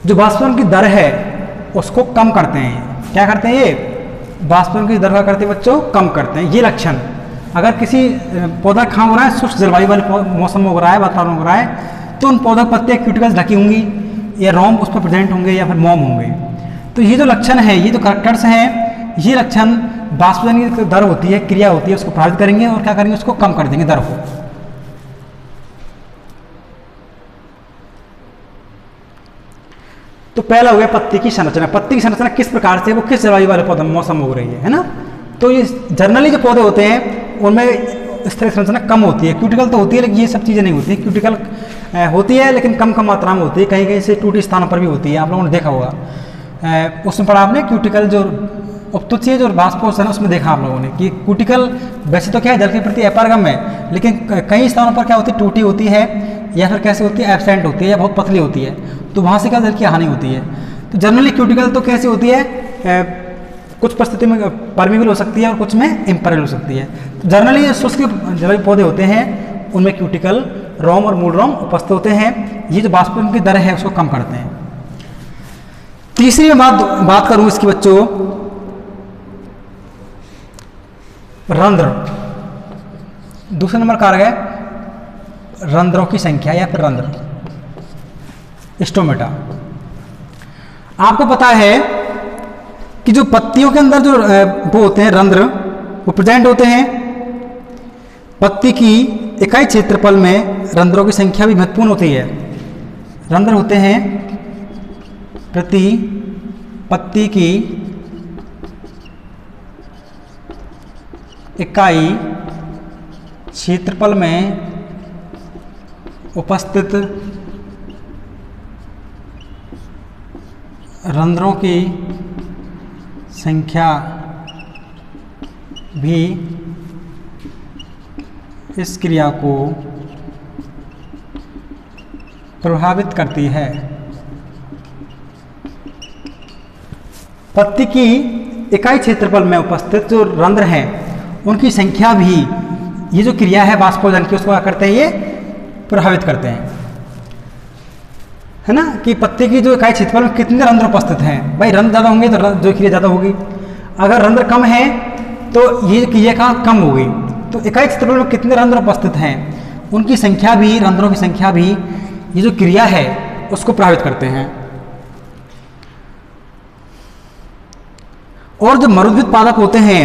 जो वाष्पोत्सर्जन की दर है उसको कम करते हैं। क्या करते हैं? ये वाष्पोत्सर्जन की दर क्या करते हैं बच्चों? कम करते हैं। ये लक्षण, अगर किसी पौधा कहाँ हो रहा है? शुष्क जलवायु वाले मौसम में हो रहा है, वातावरण हो रहा है, तो उन पौधों की पत्तियां क्यूटिकल्स ढकी होंगी, या रोम उस पर प्रेजेंट होंगे, या फिर मोम होंगे। तो ये जो लक्षण है, ये जो कैरेक्टर्स हैं, ये लक्षण वाष्पोत्सर्जन की दर होती है, क्रिया होती है, उसको प्रभावित करेंगे और क्या करेंगे? उसको कम कर देंगे, दर को। तो पहला हो गया पत्ती की संरचना। पत्ती की संरचना किस प्रकार से, वो किस जलवायु वाले पौधे मौसम में हो रही है ना। तो ये जनरली जो पौधे होते हैं उनमें इस तरह की संरचना कम होती है। क्यूटिकल तो होती है, लेकिन ये सब चीज़ें नहीं होती है। क्यूटिकल होती है लेकिन कम कम मात्रा में होती है, कहीं कहीं से टूटी स्थानों पर भी होती है। आप लोगों ने देखा होगा, उसमें पढ़ा आपने, क्यूटिकल जो उपत्वचीय जो वाष्पोत्सर्जन है उसमें देखा आप लोगों ने कि क्यूटिकल वैसे तो क्या है, जल के प्रति अपारगम है, लेकिन कई स्थानों पर क्या होती है? टूटी होती है, या फिर कैसे होती है? एब्सेंट होती है, या बहुत पतली होती है। तो वहाँ से क्या जल की हानि होती है। तो जनरली क्यूटिकल तो कैसी होती है? कुछ परिस्थिति में परमिबल हो सकती है और कुछ में इम्परल हो सकती है। तो जनरली शुष्क जलवायु पौधे होते हैं उनमें क्यूटिकल, रोम और मूल रोम उपस्थित होते हैं। ये जो वाष्पोत्सर्जन की दर है उसको कम करते हैं। तीसरी बात करूँ इसकी बच्चों, रंध्र। दूसरे नंबर कारक है रंध्रों की संख्या या फिर रंध्र, स्टोमेटा। आपको पता है कि जो पत्तियों के अंदर जो वो होते हैं रंध्र, वो प्रेजेंट होते हैं। पत्ती की इकाई क्षेत्रफल में रंध्रों की संख्या भी महत्वपूर्ण होती है। रंध्र होते हैं प्रति पत्ती की इकाई क्षेत्रफल में उपस्थित रंध्रों की संख्या भी इस क्रिया को प्रभावित करती है। पत्ती की इकाई क्षेत्रफल में उपस्थित जो रंध्र हैं उनकी संख्या भी ये जो क्रिया है वाष्पोदन की उसको क्या करते हैं, ये प्रभावित करते हैं, है ना। कि पत्ती की जो इकाई क्षेत्रफल में कितने रंध्र उपस्थित हैं, भाई रंध्र ज़्यादा होंगे तो जो क्रिया ज़्यादा होगी, अगर रंध्र कम है तो ये क्रिया कम होगी। तो इकाई क्षेत्रफल में कितने रंध्र उपस्थित हैं उनकी संख्या भी, रंध्रों की संख्या भी ये जो क्रिया है उसको प्रभावित करते हैं। और जो मरुद्भिद पादप होते हैं,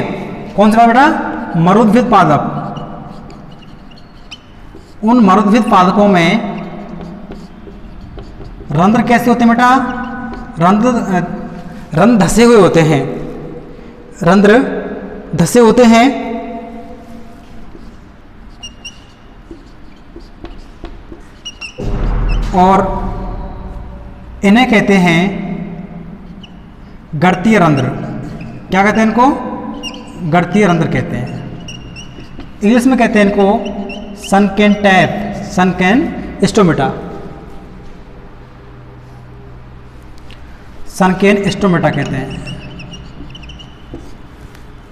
कौन सा बेटा, मरुद्भिद पादप, उन मरुद्भिद पादपों में रंध्र कैसे होते हैं बेटा, रंध्र धसे हुए होते हैं, रंध्र धसे होते हैं। और इन्हें कहते हैं गणतीय रंध्र। क्या कहते हैं इनको, गणतीय रंध्र कहते हैं। इंग्लिश में कहते हैं इनको सनकेन टैप, सनकेन स्टोमेटा, सनकेन स्टोमेटा कहते हैं।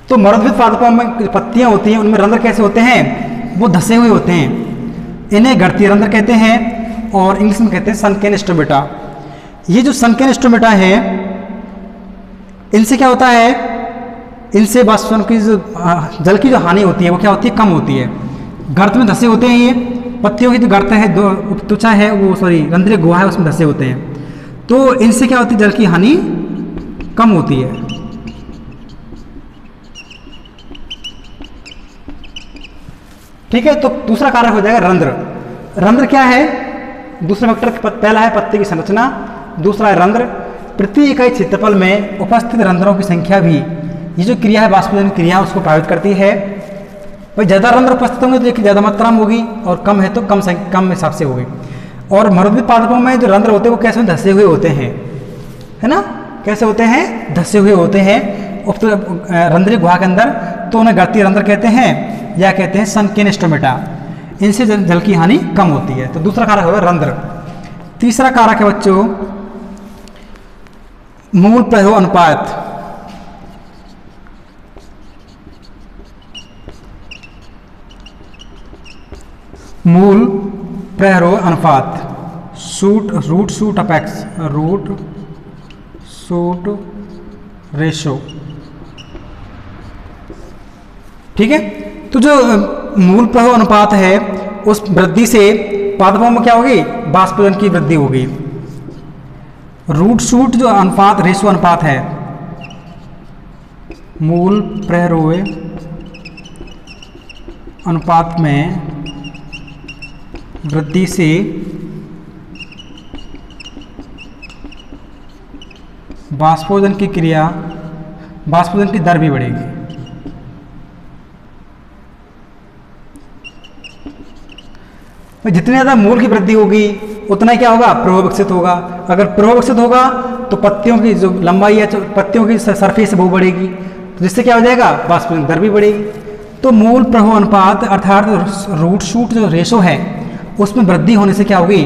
तो मरुद्भिद पादपों में पत्तियां होती हैं उनमें रंध्र कैसे होते हैं, वो धसे हुए होते हैं, इन्हें गणतीय रंध्र कहते हैं और इंग्लिश में कहते हैं सनकेन स्टोमेटा। ये जो सनकेन स्टोमेटा है इनसे क्या होता है, इनसे वाष्पन की जो जल की जो हानि होती है वो क्या होती है, कम होती है। गर्त में धसे होते हैं, ये पत्तियों की जो गर्त है, त्वचा है वो, सॉरी रंध्रीय गुहा है उसमें धसे होते हैं, तो इनसे क्या होती है, जल की हानि कम होती है। ठीक है, तो दूसरा कारक हो जाएगा रंध्र। रंध्र क्या है, दूसरा फैक्टर, पहला है पत्ती की संरचना, दूसरा है रंध्र। प्रति इकाई क्षेत्रफल में उपस्थित रंध्रों की संख्या भी ये जो क्रिया है वाष्पोदन क्रिया उसको प्रभावित करती है। भाई ज़्यादा रंध्र उपस्थित होंगे तो एक ज़्यादा मात्रा में होगी और कम है तो कम हिसाब से होगी। और मरुद्भिद पादपों में जो रंध्र होते हैं वो कैसे धसे हुए होते हैं, है ना, कैसे होते हैं, धसे हुए होते हैं रंध्रीय गुहा के अंदर, तो उन्हें गणतीय रंध्र कहते हैं या कहते हैं सनकेन स्टोमेटा। इनसे जल की हानि कम होती है। तो दूसरा कारक होगा रंध्र। तीसरा कारक है बच्चों मूल प्रवाह अनुपात। मूल प्रवाह अनुपात, root shoot apex, root shoot ratio. ठीक है, तो जो मूल प्रवाह अनुपात है उस वृद्धि से पादपों में क्या होगी, वाष्पोदन की वृद्धि होगी। रूट शूट जो अनुपात, रेशो अनुपात है, मूल प्रवाह अनुपात में वृद्धि से वाष्पोदन की क्रिया, वाष्पोदन की दर भी बढ़ेगी। जितनी ज़्यादा मूल की वृद्धि होगी उतना ही क्या होगा, प्रवाह विकसित होगा। अगर प्रवाह विकसित होगा तो पत्तियों की जो लंबाई है, पत्तियों की सरफेस वो बढ़ेगी, तो जिससे क्या हो जाएगा, वाष्पोदन दर भी बढ़ेगी। तो मूल प्रवाह अनुपात अर्थात रूट शूट जो रेशो है उसमें वृद्धि होने से क्या होगी,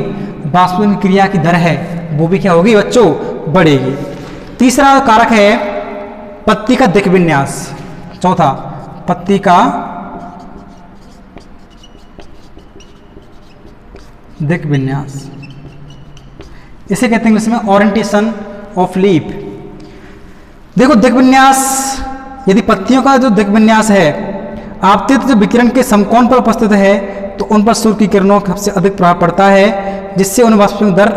वाष्पोदन क्रिया की दर है वो भी क्या होगी बच्चों, बढ़ेगी। तीसरा कारक है पत्ती का दिक् विन्यास। चौथा, पत्ती का दिक् विन्यास, इसे कहते हैं इसमें ओरिएंटेशन ऑफ लीफ। देखो दिक् विन्यास, यदि पत्तियों का जो दिक् विन्यास है आपतित जो विकिरण के समकोण पर उपस्थित है तो उन पर सूर्य की किरणों का सबसे अधिक प्रभाव पड़ता है, जिससे उन वाष्पोदन दर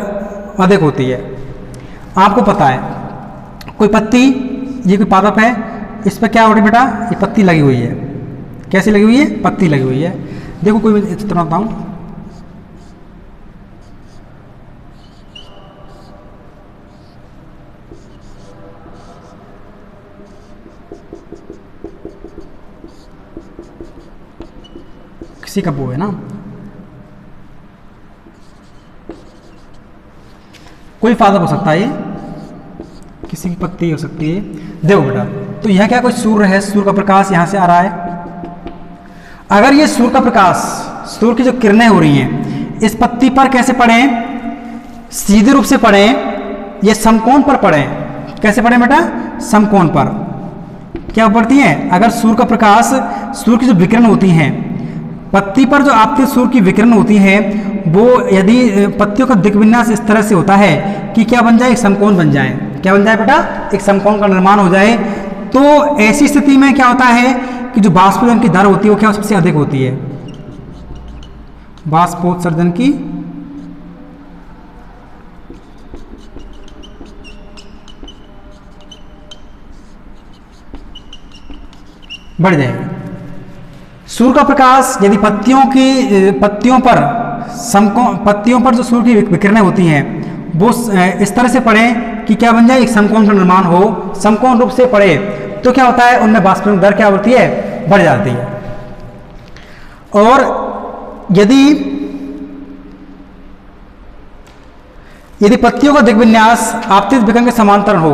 अधिक होती है। आपको पता है कोई पत्ती, ये कोई पादप है, इस पर क्या हो रही बेटा, ये पत्ती लगी हुई है। कैसी लगी हुई है, पत्ती लगी हुई है। देखो कोई मैं चित्र बनाता हूँ, किसी का वो है ना, कोई पादप हो सकता है, ये किसी की पत्ती हो सकती है। देखो बेटा, तो यह क्या कोई सूर्य है, सूर्य का प्रकाश यहाँ से आ रहा है। अगर ये सूर्य का प्रकाश, सूर्य की जो किरणें हो रही हैं इस पत्ती पर कैसे पड़े, सीधे रूप से पड़े या समकोण पर पड़े, कैसे पड़े बेटा, समकोण पर क्या पड़ती हैं। अगर सूर्य का प्रकाश, सूर्य की जो विकिरण होती हैं पत्ती पर, जो आपके सूर्य की विकिरण होती है वो यदि पत्तियों का दिक् विन्यास इस तरह से होता है कि क्या बन जाए, एक समकोण बन जाए। क्या बन जाए बेटा, एक समकोण का निर्माण हो जाए। तो ऐसी स्थिति में क्या होता है कि जो बाष्पोत्सर्जन की दर होती है वो क्या सबसे अधिक होती है, बाष्पोत्सर्जन की बढ़ जाएगी। सूर्य का प्रकाश यदि पत्तियों पर जो सूर्य की विकिरणें होती हैं वो इस तरह से पड़े कि क्या बन जाए, एक समकोण का निर्माण हो, समकोण रूप से पड़े, तो क्या होता है, उनमें बाष्पीभवन दर क्या होती है, बढ़ जाती है। और यदि पत्तियों का दिग्विन्यास आपतित विकर्ण के समांतर हो,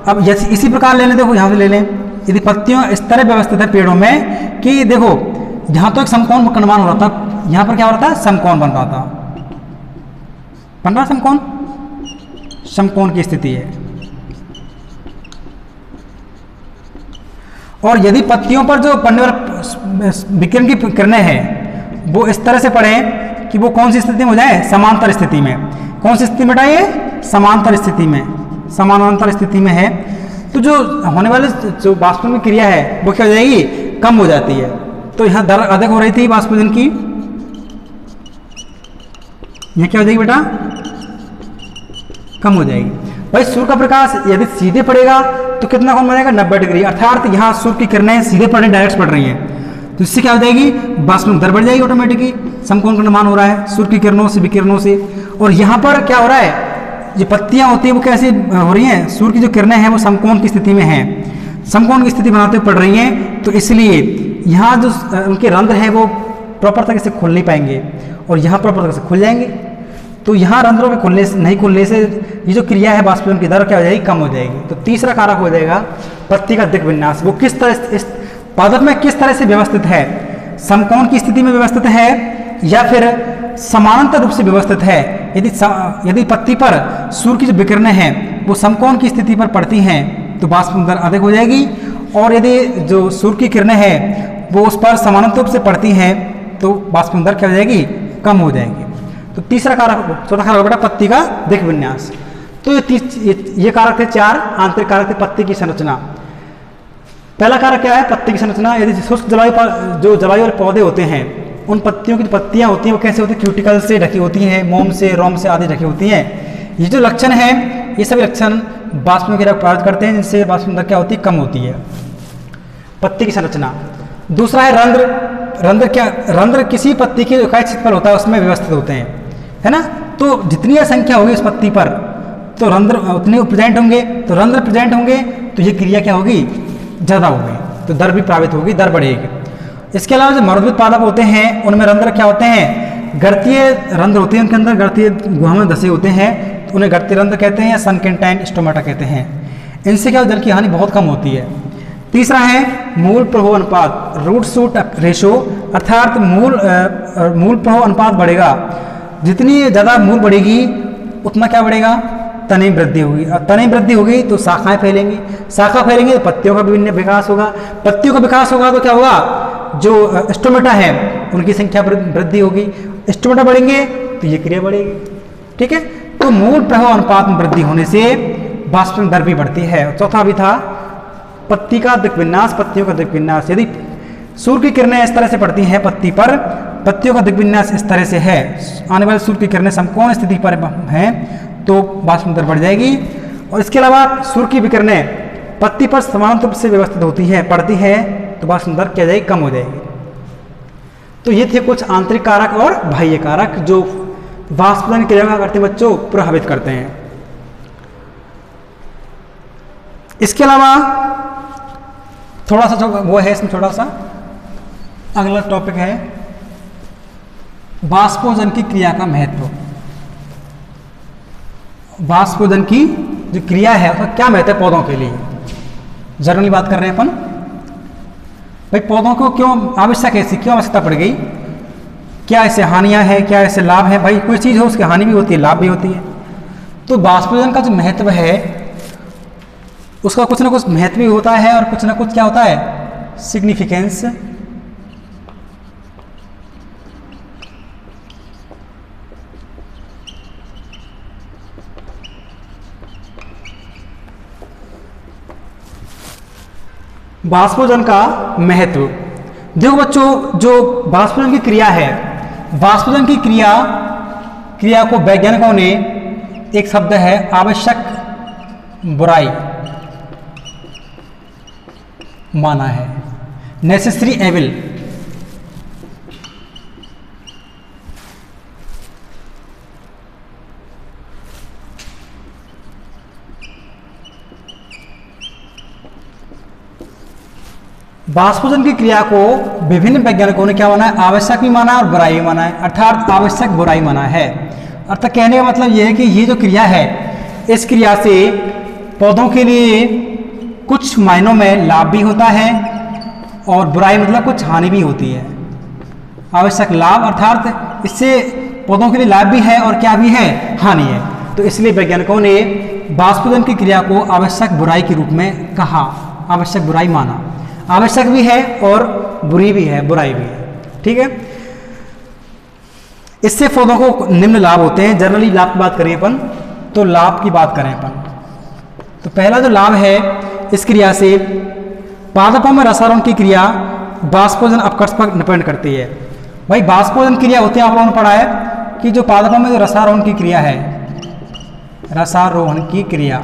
अब इसी प्रकार ले लें, देखो यहां से ले लें, यदि पत्तियों इस तरह व्यवस्थित है पेड़ों में कि देखो यहां तो एक समकोण का निर्माण हो रहा था, यहां पर क्या हो रहा था, समकोण बन रहा था, बन रहा समकोण, समकोण की स्थिति है। और यदि पत्तियों पर जो पड़ने वाले विकिरण की किरणें हैं वो इस तरह से पड़े कि वो कौन सी स्थिति में हो जाए, समांतर स्थिति में। कौन सी स्थिति में बेटा, ये समांतर स्थिति में, समानांतर स्थिति में है, तो जो होने वाले जो बाष्पीभवन की क्रिया है वो क्या हो जाएगी, कम हो जाती है। तो यहाँ दर अधिक हो रही थी बाष्पीभवन की, यह क्या हो जाएगी बेटा, कम हो जाएगी। भाई सूर्य का प्रकाश यदि सीधे पड़ेगा तो कितना कोण बनेगा, 90 डिग्री, अर्थात यहाँ सूर्य की किरणें सीधे पड़ रही, डायरेक्ट पड़ रही हैं, तो इससे क्या हो जाएगी, बाष्पीभवन दर बढ़ जाएगी ऑटोमेटिकली, समकोण का निर्माण हो रहा है सूर्य की किरणों से, विकिरणों से। और यहाँ पर क्या हो रहा है, जो पत्तियां होती हैं वो कैसे हो रही हैं, सूर्य की जो किरणें हैं वो समकोण की स्थिति में हैं, समकोण की स्थिति बनाते हुए पड़ रही हैं, तो इसलिए यहाँ जो उनके रंध्र हैं वो प्रॉपर तरीके से खुल नहीं पाएंगे और यहाँ प्रॉपर तरीके से खुल जाएंगे। तो यहाँ रंध्रों के नहीं खुलने से ये जो क्रिया है बाष्पीभवन की दर क्या हो जाएगी, कम हो जाएगी। तो तीसरा कारक हो जाएगा पत्ती का दिक् विन्यास, वो किस तरह इस पादप में किस तरह से व्यवस्थित है, समकोण की स्थिति में व्यवस्थित है या फिर समानांतर रूप से व्यवस्थित है। यदि पत्ती पर सूर्य की जो विकिरणें हैं वो समकोण की स्थिति पर पड़ती हैं तो बाष्पीभवन दर अधिक हो जाएगी, और यदि जो सूर्य की किरणें हैं वो उस पर समानांतर रूप से पड़ती हैं तो बाष्पीभवन दर क्या हो जाएगी, कम हो जाएगी। तो तीसरा कारक, चौथा कारक बेटा पत्ती का दिक् विन्यास। तो ये कारक थे, 4 आंतरिक कारक थे पत्ती की संरचना। पहला कारक क्या है, पत्ती की संरचना। यदि शुष्क जलवायु पर जो जलवायु वाले पौधे होते हैं उन पत्तियों की जो पत्तियां होती हैं वो कैसे होती हैं, क्यूटिकल से ढकी होती हैं, मोम से, रोम से आदि ढकी होती हैं। ये जो लक्षण है ये सभी लक्षण बाष्पीभवन क्रिया प्रभावित करते हैं, जिनसे बाष्पीभवन दर क्या होती है, कम होती है। पत्ती की संरचना। दूसरा है रंध्र। रंध्र किसी पत्ती के इकाई क्षेत्रफल होता है उसमें व्यवस्थित होते हैं, है ना। तो जितनी संख्या होगी उस पत्ती पर तो रंध्र उतने प्रेजेंट होंगे, तो रंध्र प्रेजेंट होंगे तो ये क्रिया क्या होगी, ज़्यादा होगी, तो दर भी प्रभावित होगी, दर बढ़ेगी। इसके अलावा जो मरोद्भिद पादप होते हैं उनमें रंध्र क्या होते हैं, गणतीय रंध्र होते हैं, उनके अंदर गणतीय गुहा में धसे होते हैं, तो उन्हें गणतीय रंध्र कहते हैं या सनकेंटाइन स्टोमेटा कहते हैं। इनसे क्या जल की हानि बहुत कम होती है। तीसरा है मूल प्रभाव अनुपात, रूट शूट रेशो, अर्थात मूल प्रभाव अनुपात बढ़ेगा, जितनी ज़्यादा मूल बढ़ेगी उतना क्या बढ़ेगा, तने वृद्धि होगी, और तने वृद्धि होगी तो शाखाएं फैलेंगी, शाखा फैलेंगी तो पत्तियों का भी विकास होगा, पत्तियों का विकास होगा तो क्या होगा, जो स्टोमेटा है उनकी संख्या वृद्धि होगी, स्टोमेटा बढ़ेंगे तो ये क्रिया बढ़ेगी, ठीक है। तो मूल प्रभाव अनुपात में वृद्धि होने से बाष्पीभवन दर भी बढ़ती है। चौथा भी था पत्ती का दिक् विन्यास, पत्तियों का दिक् विन्यास। यदि सूर्य की किरणें इस तरह से पड़ती हैं पत्ती पर, पत्तियों का दिक् विन्यास इस तरह से है, आने वाले सूर्य की किरणें समकोण स्थिति पर हैं तो बाष्पीभवन दर बढ़ जाएगी। और इसके अलावा सूर्य की विकिरणें पत्ती पर समानांतर रूप से व्यवस्थित होती है, पड़ती है तो बाष्पीभवन दर क्या जाएगी, कम हो जाएगी। तो ये थे कुछ आंतरिक कारक और बाह्य कारक जो बाष्पीभवन क्रिया का करते बच्चों प्रभावित करते हैं। इसके अलावा थोड़ा सा वो है इसमें थोड़ा सा अगला टॉपिक है बाष्पोजन की क्रिया का महत्व। वाष्पोदन की जो क्रिया है उसका क्या महत्व है पौधों के लिए, जनरली बात कर रहे हैं अपन। भाई पौधों को क्यों आवश्यक है, ऐसी क्यों आवश्यकता पड़ गई, क्या ऐसे हानियां हैं, क्या ऐसे लाभ हैं। भाई कोई चीज़ हो उसकी हानि भी होती है, लाभ भी होती है। तो वाष्पोदन का जो महत्व है उसका कुछ ना कुछ महत्व भी होता है और कुछ ना कुछ क्या होता है, सिग्निफिकेंस। वाष्पोदन का महत्व देखो बच्चों, जो वाष्पोदन की क्रिया है, वाष्पोदन की क्रिया को वैज्ञानिकों ने एक शब्द है आवश्यक बुराई माना है, नेसेसरी एविल। वाष्पोदन की क्रिया को विभिन्न वैज्ञानिकों ने क्या माना है, आवश्यक भी माना है और बुराई भी माना है, अर्थात आवश्यक बुराई माना है। अर्थात कहने का मतलब यह है कि ये जो क्रिया है, इस क्रिया से पौधों के लिए कुछ मायनों में लाभ भी होता है और बुराई मतलब कुछ हानि भी होती है। आवश्यक लाभ अर्थात इससे पौधों के लिए लाभ भी है और क्या भी है, हानि है। तो इसलिए वैज्ञानिकों ने वाष्पोदन की क्रिया को आवश्यक बुराई के रूप में कहा, आवश्यक बुराई माना। आवश्यक भी है और बुरी भी है, बुराई भी है, ठीक है। इससे पौधों को निम्न लाभ होते हैं। जनरली लाभ की बात करें अपन, तो लाभ की बात करें अपन, तो पहला जो लाभ है इस क्रिया से, पादपों में रसारोहण की क्रिया वाष्पोदन अपकर्ष पर डिपेंड करती है। भाई वाष्पोदन क्रिया होती है, आप लोगों ने पढ़ा है कि जो पादपों में जो रसारोहण की क्रिया है, रसारोहण की क्रिया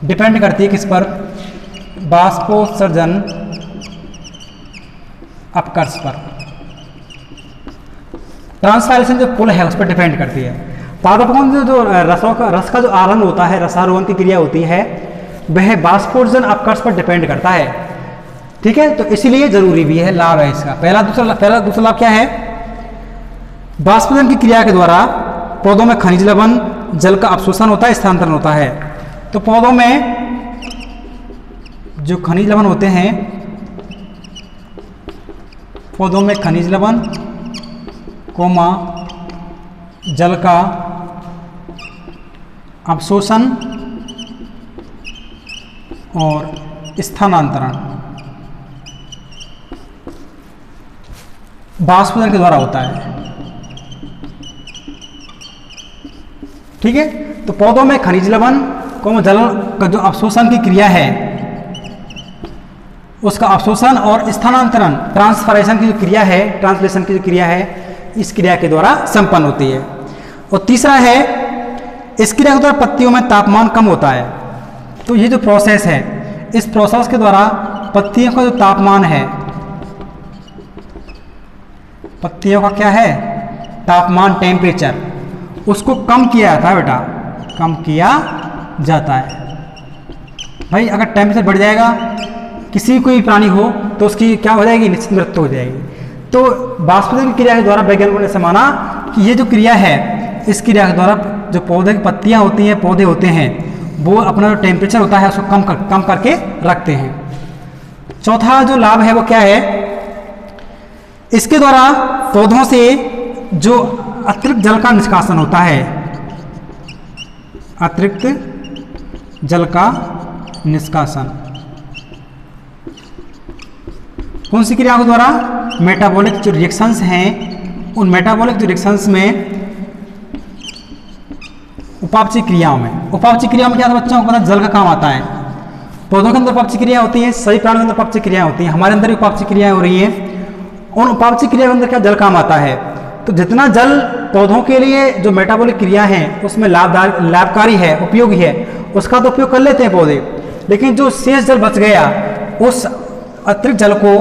डिपेंड करती है किस पर, वाष्पोत्सर्जन अपकर्ष पर, ट्रांसपायरेशन जो पुल है उस पर डिपेंड करती है। पादपों में जो रस का जो आरोहण होता है, रसारोहण की क्रिया होती है, वह वाष्पोत्सर्जन अपकर्ष पर डिपेंड करता है, ठीक है। तो इसीलिए जरूरी भी है, लाभ है इसका। दूसरा लाभ क्या है, वाष्पोत्सर्जन की क्रिया के द्वारा पौधों में खनिज लवण, जल का अवशोषण होता है, स्थानांतरण होता है। तो पौधों में जो खनिज लवण होते हैं, पौधों में खनिज लवण, जल का अवशोषण और स्थानांतरण वाष्पोत्सर्जन के द्वारा होता है, ठीक है। तो पौधों में खनिज लवण, जल का जो अवशोषण की क्रिया है उसका अवशोषण और स्थानांतरण, ट्रांसफरेशन की जो क्रिया है, ट्रांसलेशन की जो क्रिया है, इस क्रिया के द्वारा संपन्न होती है। और तीसरा है, इस क्रिया के द्वारा पत्तियों में तापमान कम होता है। तो ये जो प्रोसेस है, इस प्रोसेस के द्वारा पत्तियों का जो तापमान है, पत्तियों का क्या है, तापमान, टेम्परेचर, उसको कम किया जाता है बेटा, कम किया जाता है। भाई अगर टेम्परेचर बढ़ जाएगा, किसी कोई प्राणी हो तो उसकी क्या हो जाएगी, निश्चित मृत्यु हो जाएगी। तो वाष्पोत्सर्जन की क्रिया के द्वारा वैज्ञानिकों ने ऐसा माना कि ये जो क्रिया है, इस क्रिया के द्वारा जो पौधे की पत्तियां होती हैं, पौधे होते हैं, वो अपना जो टेम्परेचर होता है उसको कम करके रखते हैं। चौथा जो लाभ है वो क्या है, इसके द्वारा पौधों से जो अतिरिक्त जल का निष्कासन होता है, अतिरिक्त जल का निष्कासन कौन सी क्रिया के द्वारा, मेटाबॉलिक जो रिएक्शंस हैं, उन मेटाबॉलिक जो रिएक्शंस में, उपापचय क्रियाओं में। उपापचय क्रियाओं में क्या था बच्चों को पता, जल का काम आता है। पौधों के अंदर उपापचय क्रिया होती है, सभी प्राणियों के अंदर उपापचय क्रिया होती है, हमारे अंदर भी उपापचय क्रियाएं हो रही हैं। उन उपापचय क्रिया के अंदर क्या जल काम आता है। तो जितना जल पौधों के लिए जो मेटाबॉलिक क्रिया है उसमें लाभकारी है, उपयोगी है, उसका तो उपयोग कर लेते हैं पौधे। लेकिन जो शेष जल बच गया, उस अतिरिक्त जल को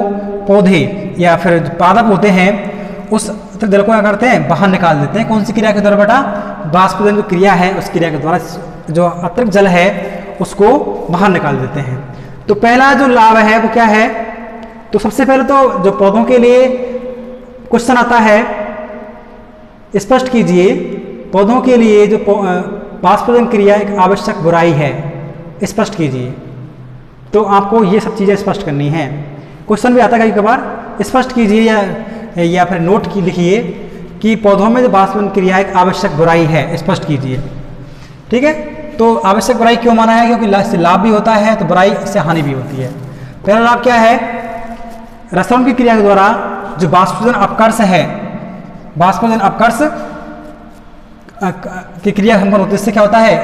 पौधे या फिर पादप होते हैं, उस अतिरिक्त जल को क्या करते हैं, बाहर निकाल देते हैं। कौन सी क्रिया के द्वारा बेटा, वाष्पोत्सर्जन जो क्रिया है उस क्रिया के द्वारा जो अतिरिक्त जल है उसको बाहर निकाल देते हैं। तो पहला जो लाभ है वो क्या है, तो सबसे पहले तो जो पौधों के लिए क्वेश्चन आता है, स्पष्ट कीजिए, पौधों के लिए जो बाष्पीभवन क्रिया एक आवश्यक बुराई है, स्पष्ट कीजिए। तो आपको ये सब चीज़ें स्पष्ट करनी है। क्वेश्चन भी आता है कभी कभार, स्पष्ट कीजिए या फिर नोट की लिखिए कि पौधों में जो बाष्पीभवन क्रिया एक आवश्यक बुराई है, स्पष्ट कीजिए। ठीक है, तो आवश्यक बुराई क्यों माना है? क्योंकि इससे लाभ भी होता है तो बुराई से हानि भी होती है। पहला लाभ क्या है? रसायन की क्रिया के द्वारा जो बाष्पीभवन अपकर्ष है, बाष्पीभवन अपकर्ष की क्रिया संपन्न होती है। इससे क्या होता है?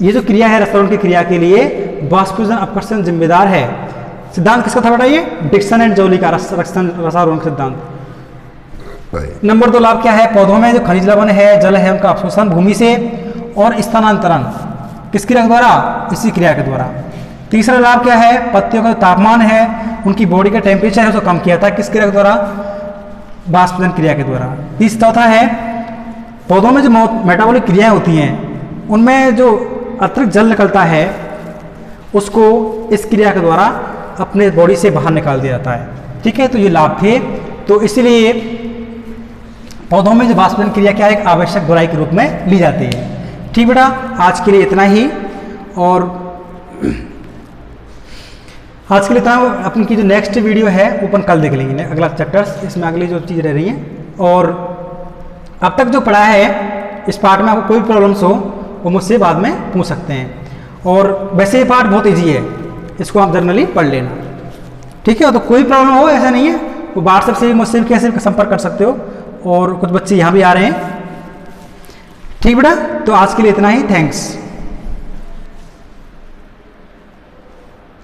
ये जो क्रिया है रसायन की क्रिया के लिए बाष्पीभवन अपकर्षण जिम्मेदार है। सिद्धांत किसका था बताइए? डिक्सन एंड जोली का रसायन सिद्धांत। नंबर 2 लाभ क्या है? पौधों में जो खनिज लवण है, जल है, उनका अवशोषण भूमि से और स्थानांतरण किस क्रिया के द्वारा? इसी क्रिया के द्वारा। तीसरा लाभ क्या है? पत्तियों का तापमान है, उनकी बॉडी का टेम्परेचर है, उसको कम किया था किस क्रिया के द्वारा? बाष्पीभवन क्रिया के द्वारा। चौथा है पौधों में जो मेटाबॉलिक क्रियाएं होती हैं उनमें जो अतिरिक्त जल निकलता है उसको इस क्रिया के द्वारा अपने बॉडी से बाहर निकाल दिया जाता है। ठीक है, तो ये लाभ थे। तो इसलिए पौधों में जो बाष्पीभवन क्रिया क्या है? एक आवश्यक बुराई के रूप में ली जाती है। ठीक बेटा, आज के लिए इतना ही। और आज के लिए इतना। अपन की जो नेक्स्ट वीडियो है वो अपन कल देख लेंगे, अगला चैप्टर्स, इसमें अगली जो चीज़ रह रही हैं। और अब तक जो पढ़ा है इस पार्ट में आपको कोई प्रॉब्लम्स हो वो मुझसे बाद में पूछ सकते हैं। और वैसे ये पार्ट बहुत ईजी है, इसको आप जर्नली पढ़ लेना। ठीक है, तो कोई प्रॉब्लम हो ऐसा नहीं है, वो व्हाट्सएप से भी मुझसे कैसे संपर्क कर सकते हो। और कुछ बच्चे यहाँ भी आ रहे हैं। ठीक बेटा, तो आज के लिए इतना ही। थैंक्स।